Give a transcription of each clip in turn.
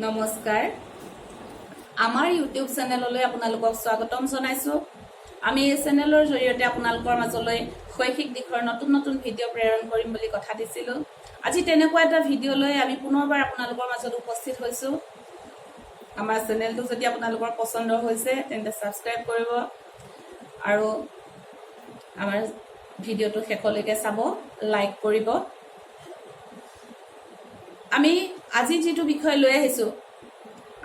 নমস্কাৰ আমাৰ ইউটিউব চেনেললৈ আপোনালোকক স্বাগতম জনাইছো আমি এই চেনেলৰ জৰিয়তে আপোনালোকৰ মাজলৈ শৈক্ষিক দিশৰ নতুন নতুন ভিডিঅ' প্ৰেৰণ কৰিম বুলি কথা দিছিলো আজি তেনেকুৱা এটা ভিডিঅ' লৈ আমি পুনৰবাৰ আপোনালোকৰ মাজত উপস্থিত হৈছো আমাৰ চেনেলটো যদি আপোনালোকৰ পছন্দ হৈছে তেন্তে সাবস্ক্ৰাইব কৰিব আৰু আমাৰ ভিডিঅ'টো শেষলৈকে চাব লাইক কৰিব আমি আজি যেটো বিষয় লৈ আহিছো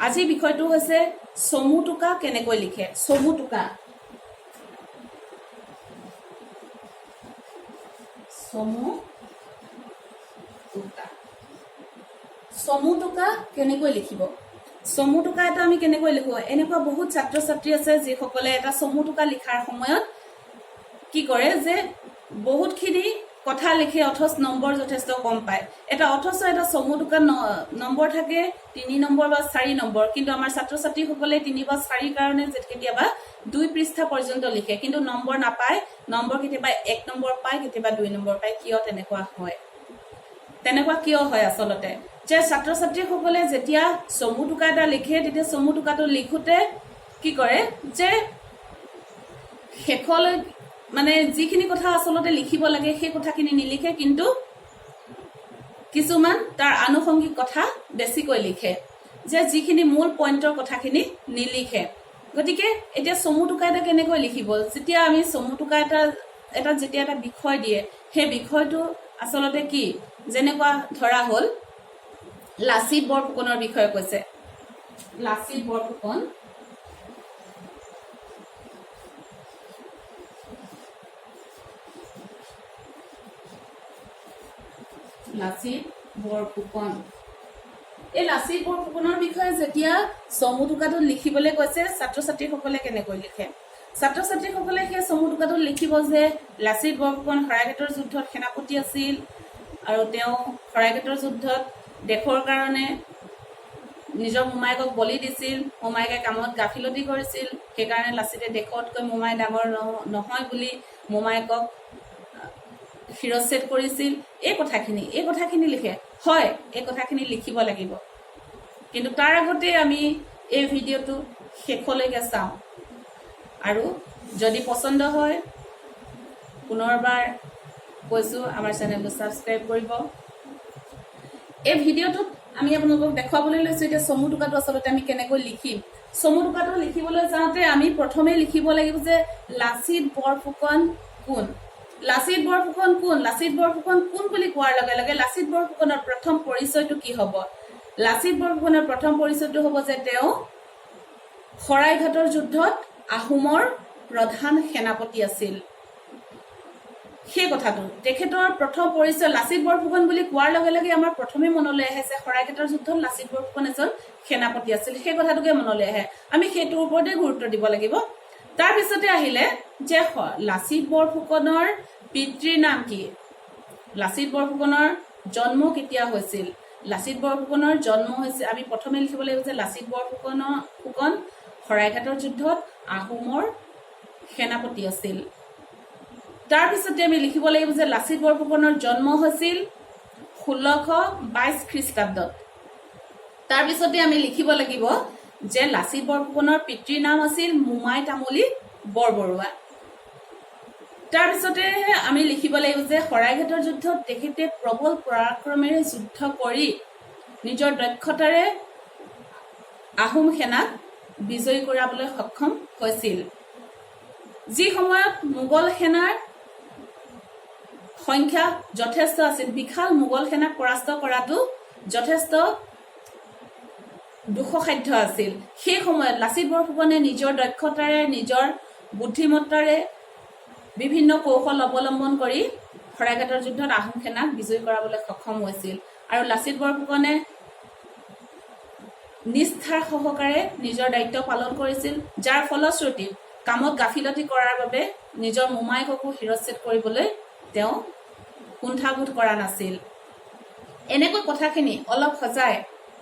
আজি বিষয়টো হৈছে চমু টুকা কেনেকৈ লিখে চমু টুকা কেনেকৈ লিখিব চমু টুকা এটা আমি কেনেকৈ লিখো এনেকুৱা বহুত ছাত্ৰ ছাত্ৰী আছে যি সকলে এটা চমু টুকা লিখাৰ সময়ত কি কৰে যে বহুতখিনি কথা লিখে অথচ নম্বৰ যথেষ্ট কম পায় এটা অথচ এটা চমু টুকা নম্বৰ থাকে 3 নম্বৰ বা 4 নম্বৰ কিন্তু আমাৰ ছাত্ৰ ছাত্ৰী সকলে 3 বা 4 কাৰণে কেতিয়াবা 2 পৃষ্ঠা পৰ্যন্ত লিখে কিন্তু নম্বৰ নাপায় নম্বৰ কেতিয়াবা 1 নম্বৰ পায় কেতিয়াবা 2 নম্বৰ পায় কিয় তেনেকুৱা কিয় হয় আচলতে যে ছাত্ৰ ছাত্ৰী সকলে যেতিয়া চমু টুকা এটা লিখে তেতিয়া চমু টুকাটো লিখোতে কি কৰে যে শেষলৈ মানে যিখিনি কথা আসলতে লিখিব লাগে সেই কথাখিনি নিলিখে কিন্তু কিছুমান তাৰ আনুষঙ্গিক কথা বেছিকৈ লিখে যে যিখিনি মূল পইণ্টৰ কথাখিনি নিলিখে গতিকে এতিয়া চমু টুকা এটা কেনেকৈ লিখিব যেতিয়া আমি চমু টুকা এটা যেতিয়া এটা বিষয় দিয়ে সেই বিষয়টো আসলতে কি যেনেকুৱা ধৰা হল লাচিত বৰফুকনৰ বিষয়ে কৈছে লাচিত বৰফুকন এই লাচিত বৰফুকনৰ বিষয়ে যেতিয়া চমু টুকাটো লিখিবলৈ কৈছে ছাত্ৰ ছাত্ৰীসকলে কেনেকৈ লিখে ছাত্ৰ ছাত্ৰীসকলে সেই চমু টুকাটো লিখিব যে লাচিত বৰফুকন শৰাইঘাটৰ যুদ্ধত সেনাপতি আছিল আৰু তেওঁ শৰাইঘাটৰ যুদ্ধত দেশৰ কাৰণে নিজৰ মোমায়েকক বলি দিছিল মোমায়েকে কামত গাফিলতি কৰিছিল সেইকাৰণে লাচিতে দেশতকৈ মোমাই ডাঙৰ নহয় বুলি মোমায়েকক শিৰচ্ছেদ কৰিছিল এই কথাখিনি লিখে হয় এই কথাখিনি লিখিব লাগিব কিন্তু তাৰ আগতে আমি এই ভিডিঅ'টো শেষলৈকে চাওঁ আৰু যদি পছন্দ হয় পুনৰবাৰ কৈছো আমাৰ চেনেলটো সাবস্ক্ৰাইব কৰিব এই ভিডিঅ'টোত আমি আপোনালোকক দেখাবলৈ লৈছো যে চমু টুকাটো আসলতে আমি কেনেকৈ লিখিম চমু টুকাটো লিখিবলৈ যাওঁতে আমি প্ৰথমে লিখিব লাগিব যে লাচিত বৰফুকন কোন লাচিত বৰফুকন কোন বুলি কোৱাৰ লগে লগে লাচিত বৰফুকনৰ প্ৰথম পৰিচয়টো কি হ'ব লাচিত বৰফুকনৰ প্ৰথম পৰিচয়টো হ'ব যে তেওঁ শৰাইঘাটৰ যুদ্ধত আহোমৰ প্ৰধান সেনাপতি আছিল সেই কথাটো তেখেতৰ প্ৰথম পৰিচয় লাচিত বৰফুকন বুলি কোৱাৰ লগে লগে আমাৰ প্ৰথমে মনলৈ আহে যে শৰাইঘাটৰ যুদ্ধত লাচিত বৰফুকন এজন সেনাপতি আছিল সেই কথাটোকে মনলৈ আহে আমি সেইটোৰ ওপৰতে গুৰুত্ব দিব লাগিব তাৰ পিছতে আহিলে যে লাচিত বৰফুকনৰ পিতৃৰ নাম কি লাচিত বৰফুকনৰ জন্ম কেতিয়া হৈছিল লাচিত বৰফুকনৰ জন্ম হৈছে আমি প্ৰথমে লিখিব লাগিব যে লাচিত বৰফুকন শৰাইঘাটৰ যুদ্ধত আহোমৰ সেনাপতি আছিল তাৰ পিছতে আমি লিখিব লাগিব যে লাচিত বৰফুকনৰ জন্ম হৈছিল 1622 খ্ৰীষ্টাব্দত তাৰ পিছতে আমি লিখিব লাগিব যে লাচিত বৰফুকনৰ পিতৃৰ নাম আছিল মোমাই তামুলী বৰবৰুৱা তাৰ পিছতে আমি লিখিব লাগিব যে শৰাইঘাটৰ যুদ্ধত তেখেতে প্ৰবল পৰাক্ৰমেৰে যুদ্ধ কৰি নিজৰ দক্ষতাৰে আহোম সেনাক বিজয় কৰাবলৈ সক্ষম হৈছিল যি সময়ত মোগল সেনাৰ সংখ্যা যথেষ্ট আছিল বিশাল মোগল সেনাক পৰাস্ত কৰাটো যথেষ্ট দুঃসাধ্য আছিল সেই সময়ত লাচিত বৰফুকনে নিজৰ দক্ষতাৰে নিজৰ বুদ্ধিমত্তাৰে বিভিন্ন কৌশল অৱলম্বন কৰি শৰাইঘাটৰ যুদ্ধত আহোম সেনাক বিজয় কৰাবলৈ সক্ষম হৈছিল আৰু লাচিত বৰফুকনে নিষ্ঠাৰ সহকাৰে নিজৰ দায়িত্ব পালন কৰিছিল যাৰ ফলশ্ৰুতি কামত গাফিলতি কৰাৰ বাবে নিজৰ মোমায়েককো শিৰচ্ছেদ কৰিবলৈ তেওঁ কুণ্ঠাবোধ কৰা নাছিল এনেকৈ কথাখিনি অলপ সজাই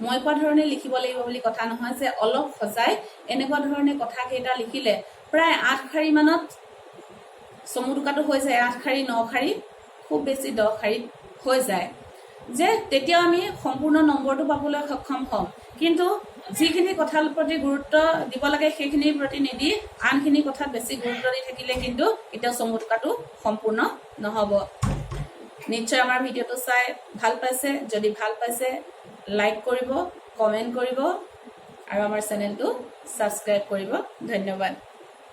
মই কোৱা ধৰণে লিখিব লাগিব বুলি কথা নহয় যে অলপ সজাই এনেকুৱা ধৰণে কথাকেইটা লিখিলে প্ৰায় 8 শাৰী মানত চমু টুকাটো হৈ যায় 8 শাৰী 9 শাৰী খুব বেছি 10 শাৰীত হৈ যায় যে তেতিয়া আমি সম্পূৰ্ণ নম্বৰটো পাবলৈ সক্ষম হ'ম কিন্তু যিখিনি কথাৰ প্ৰতি গুৰুত্ব দিব লাগে সেইখিনিৰ প্ৰতি নিদি আনখিনি কথাত বেছি গুৰুত্ব দি থাকিলে কিন্তু কেতিয়াও চমু টোকাটো সম্পূৰ্ণ নহ'ব। নিশ্চয় আমাৰ ভিডিঅ'টো চাই ভাল পাইছে, যদি ভাল পাইছে লাইক কৰিব, কমেণ্ট কৰিব আৰু আমাৰ চেনেলটো ছাবস্ক্ৰাইব কৰিব। ধন্যবাদ।